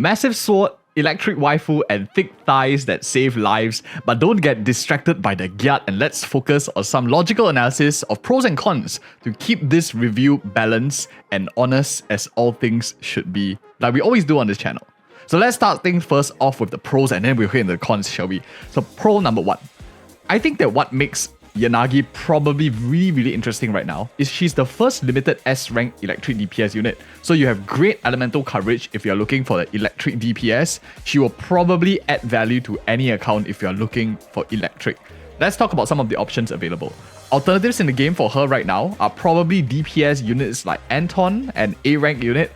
Massive sword, electric waifu, and thick thighs that save lives, but don't get distracted by the gyat, and let's focus on some logical analysis of pros and cons to keep this review balanced and honest as all things should be, like we always do on this channel. So let's start things first off with the pros and then we'll hit into the cons, shall we? So pro number 1. I think that what makes Yanagi probably really interesting right now is she's the first limited S rank electric DPS unit. So you have great elemental coverage if you're looking for the electric DPS. She will probably add value to any account if you're looking for electric. Let's talk about some of the options available. Alternatives in the game for her right now are probably DPS units like Anton, an A rank unit,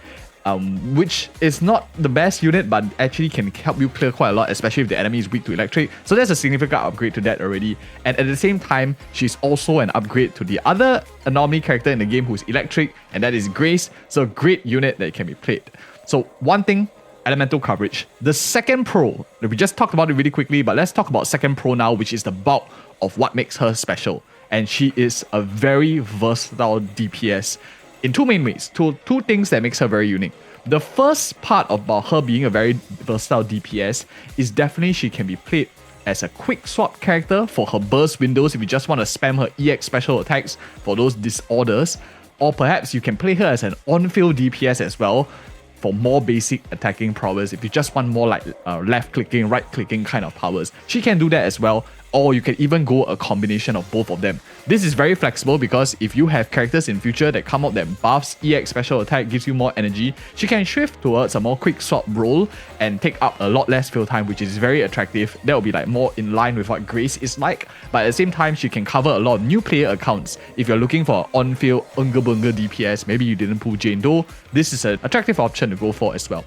which is not the best unit, but actually can help you clear quite a lot, especially if the enemy is weak to electric. So there's a significant upgrade to that already. And at the same time, she's also an upgrade to the other anomaly character in the game who's electric, and that is Grace. So great unit that can be played. So one thing, elemental coverage. The second pro, we just talked about it really quickly, but let's talk about second pro now, which is the bulk of what makes her special. And she is a very versatile DPS. In two main ways, two things that makes her very unique. The first part about her being a very versatile DPS is definitely she can be played as a quick swap character for her burst windows if you just want to spam her EX special attacks for those disorders, or perhaps you can play her as an on-field DPS as well for more basic attacking prowess if you just want more like left clicking, right clicking kind of powers. She can do that as well, or you can even go a combination of both of them. This is very flexible because if you have characters in future that come out that buffs EX special attack, gives you more energy, she can shift towards a more quick swap role and take up a lot less fill time, which is very attractive. That will be like more in line with what Grace is like, but at the same time she can cover a lot of new player accounts. If you're looking for an on-field unga bunga DPS, maybe you didn't pull Jane Doe, this is an attractive option to go for as well.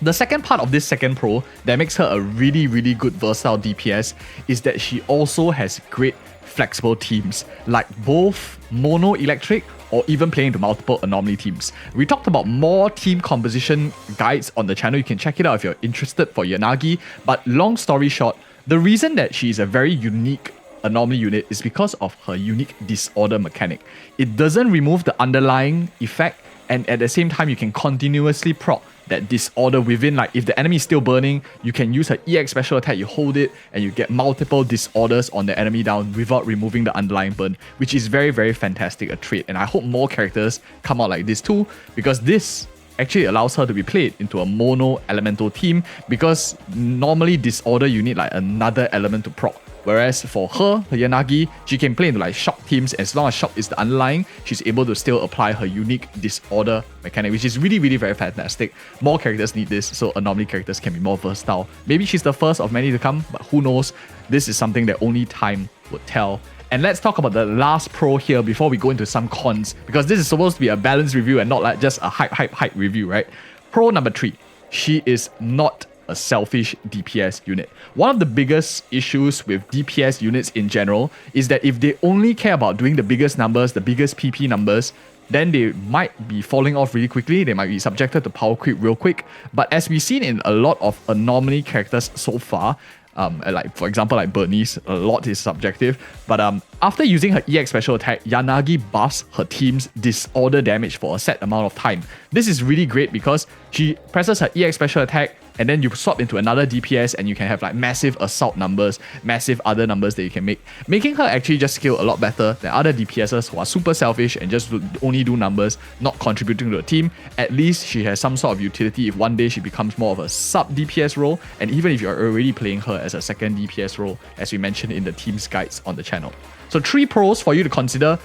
The second part of this second pro that makes her a really good versatile DPS is that she also has great flexible teams, like both mono electric or even playing to multiple anomaly teams. We talked about more team composition guides on the channel. You can check it out if you're interested for Yanagi. But long story short, the reason that she is a very unique anomaly unit is because of her unique disorder mechanic. It doesn't remove the underlying effect, and at the same time you can continuously proc that disorder within, like if the enemy is still burning, you can use her EX special attack, you hold it, and you get multiple disorders on the enemy down without removing the underlying burn, which is very fantastic a trait. And I hope more characters come out like this too, because this actually allows her to be played into a mono elemental team, because normally disorder you need like another element to proc. Whereas for her, Yanagi, she can play into like shock teams. As long as shock is the underlying, she's able to still apply her unique disorder mechanic, which is really very fantastic. More characters need this, so anomaly characters can be more versatile. Maybe she's the first of many to come, but who knows? This is something that only time would tell. And let's talk about the last pro here before we go into some cons, because this is supposed to be a balanced review and not like just a hype review, right? Pro number 3, she is not a selfish DPS unit. One of the biggest issues with DPS units in general is that if they only care about doing the biggest numbers, the biggest PP numbers, then they might be falling off really quickly. They might be subjected to power creep real quick. But as we've seen in a lot of anomaly characters so far, like for example like Bernice, a lot is subjective, but after using her EX special attack, Yanagi buffs her team's disorder damage for a set amount of time. This is really great because she presses her EX special attack and then you swap into another DPS and you can have like massive assault numbers, massive other numbers that you can make, making her actually just scale a lot better than other DPSs who are super selfish and just only do numbers, not contributing to the team. At least she has some sort of utility if one day she becomes more of a sub DPS role, and even if you're already playing her as a second DPS role, as we mentioned in the team's guides on the channel. So 3 pros for you to consider.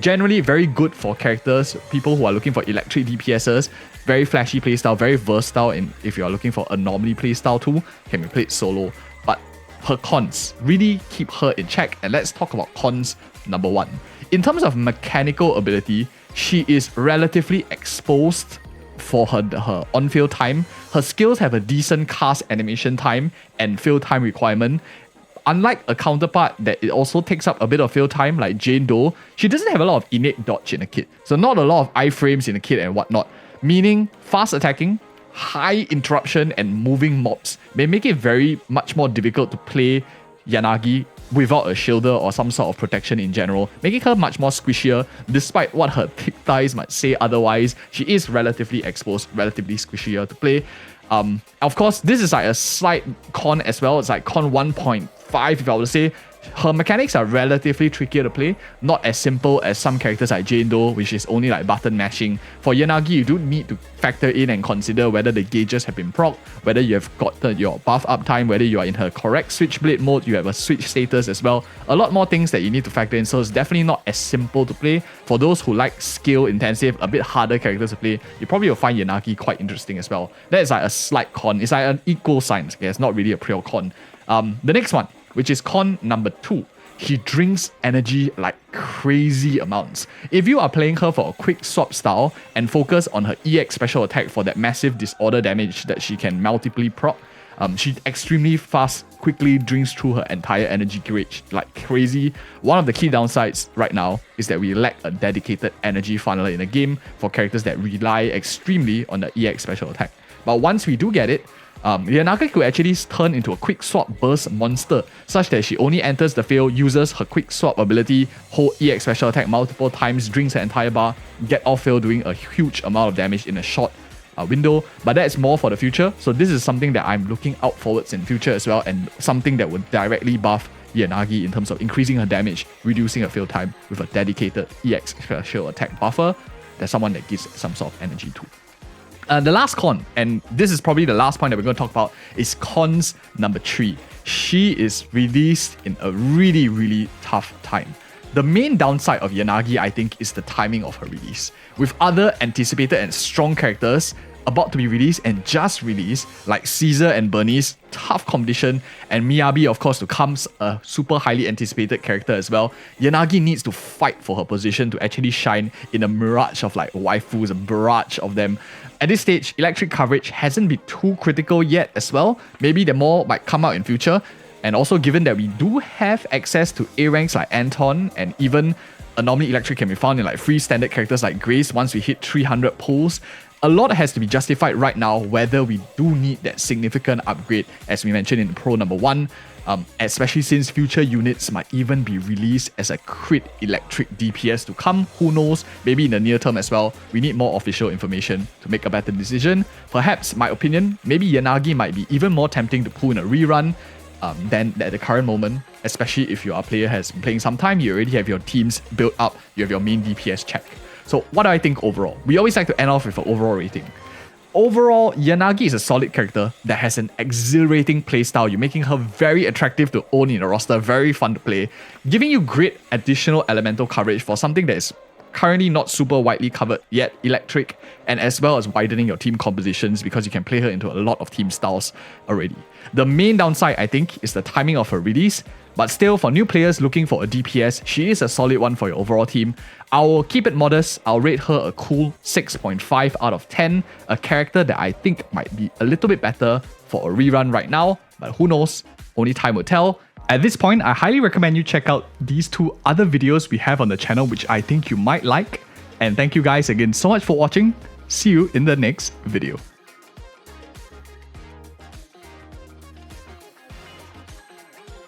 Generally very good for characters, people who are looking for electric DPSs. Very flashy playstyle, very versatile, and if you are looking for anomaly playstyle too, can be played solo. But her cons, really keep her in check. And let's talk about cons number 1. In terms of mechanical ability, she is relatively exposed for her on-field time. Her skills have a decent cast animation time and field time requirement. Unlike a counterpart that it also takes up a bit of field time like Jane Doe, she doesn't have a lot of innate dodge in the kit. So not a lot of iframes in the kit and whatnot. Meaning fast attacking, high interruption and moving mobs may make it very much more difficult to play Yanagi without a shielder or some sort of protection in general, making her much more squishier. Despite what her thick thighs might say otherwise, she is relatively exposed, relatively squishier to play. Of course, this is like a slight con as well. It's like con 1.5 if I were to say. Her mechanics are relatively trickier to play, not as simple as some characters like Jane Doe, which is only like button mashing. For Yanagi, you do need to factor in and consider whether the gauges have been procced, whether you have got your buff uptime, whether you are in her correct switchblade mode, you have a switch status as well. A lot more things that you need to factor in, so it's definitely not as simple to play. For those who like skill intensive, a bit harder characters to play, you probably will find Yanagi quite interesting as well. That is like a slight con. It's like an equal sign, okay? It's not really a pure con. The next one, which is con number 2. She drinks energy like crazy amounts. If you are playing her for a quick swap style and focus on her EX special attack for that massive disorder damage that she can multiply proc, she extremely fast, quickly drinks through her entire energy gauge like crazy. One of the key downsides right now is that we lack a dedicated energy funnel in the game for characters that rely extremely on the EX special attack. But once we do get it, Yanagi could actually turn into a quick swap burst monster, such that she only enters the field, uses her quick swap ability, hold EX special attack multiple times, drinks her entire bar, get off field doing a huge amount of damage in a short window. But that's more for the future, so this is something that I'm looking out forwards in future as well, and something that would directly buff Yanagi in terms of increasing her damage, reducing her field time with a dedicated EX special attack buffer. That's someone that gives some sort of energy to. The last con, and this is probably the last point that we're going to talk about, is cons number 3. She is released in a really, really tough time. The main downside of Yanagi, I think, is the timing of her release. With other anticipated and strong characters about to be released and just released, like Caesar and Bernice, tough competition, and Miyabi, of course, to comes a super highly anticipated character as well. Yanagi needs to fight for her position to actually shine in a mirage of like waifus, a barrage of them. At this stage, electric coverage hasn't been too critical yet as well. Maybe the more might come out in future. And also given that we do have access to A ranks like Anton, and even anomaly electric can be found in like free standard characters like Grace once we hit 300 pulls, a lot has to be justified right now whether we do need that significant upgrade, as we mentioned in Pro number 1, especially since future units might even be released as a crit electric DPS to come. Who knows, maybe in the near term as well. We need more official information to make a better decision. Perhaps, my opinion, maybe Yanagi might be even more tempting to pull in a rerun than at the current moment, especially if your player has been playing some time, you already have your teams built up, you have your main DPS check. So what do I think overall? We always like to end off with an overall rating. Overall, Yanagi is a solid character that has an exhilarating playstyle. You're making her very attractive to own in a roster, very fun to play, giving you great additional elemental coverage for something that is currently not super widely covered yet, electric, and as well as widening your team compositions because you can play her into a lot of team styles already. The main downside, I think, is the timing of her release, but still, for new players looking for a DPS, she is a solid one for your overall team. I'll keep it modest. I'll rate her a cool 6.5 out of 10, a character that I think might be a little bit better for a rerun right now, but who knows, only time will tell. At this point, I highly recommend you check out these 2 other videos we have on the channel, which I think you might like. And thank you guys again so much for watching. See you in the next video.